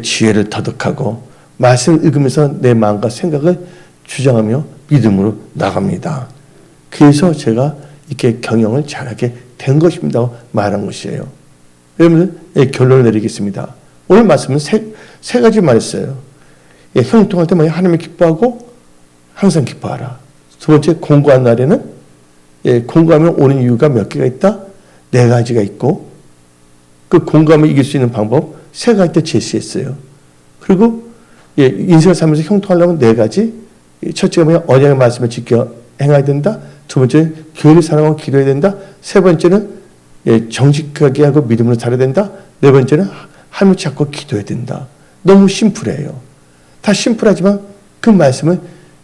지혜를 터득하고 말씀을 읽으면서 내 마음과 생각을 주장하며 믿음으로 나갑니다. 그래서 제가 이렇게 경영을 잘하게 된 것입니다. 말한 것이에요. 여러분, 결론을 내리겠습니다. 오늘 말씀은 세 가지 말했어요. 형통할 때 하나님을 기뻐하고 항상 기뻐하라. 두 번째, 공고한 날에는 공고하면 오는 이유가 몇 개가 있다? 네 가지가 있고 그 공감을 이길 수 있는 방법 세 가지 때 제시했어요. 그리고 인생을 살면서 형통하려면 네 가지. 첫째가 뭐냐? 언약의 말씀을 지켜 행해야 된다. 두 번째는 교회를 사랑하고 기도해야 된다. 세 번째는 정직하게 하고 믿음으로 살아야 된다. 네 번째는 하나님을 찾고 기도해야 된다. 너무 심플해요. 다 심플하지만 그 말씀을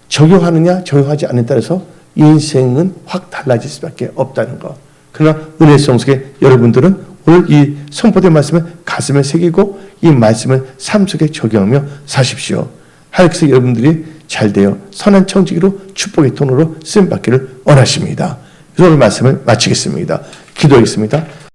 적용하느냐 적용하지 않느냐에 따라서 인생은 확 달라질 수밖에 없다는 것. 그러나 은혜성 속에 여러분들은 오늘 이 선포된 말씀을 가슴에 새기고 이 말씀을 삶 속에 적용하며 사십시오. 하나님께서 여러분들이 잘되어 선한 청지기로 축복의 통로로 쓰임받기를 원하십니다. 그래서 오늘 말씀을 마치겠습니다. 기도하겠습니다.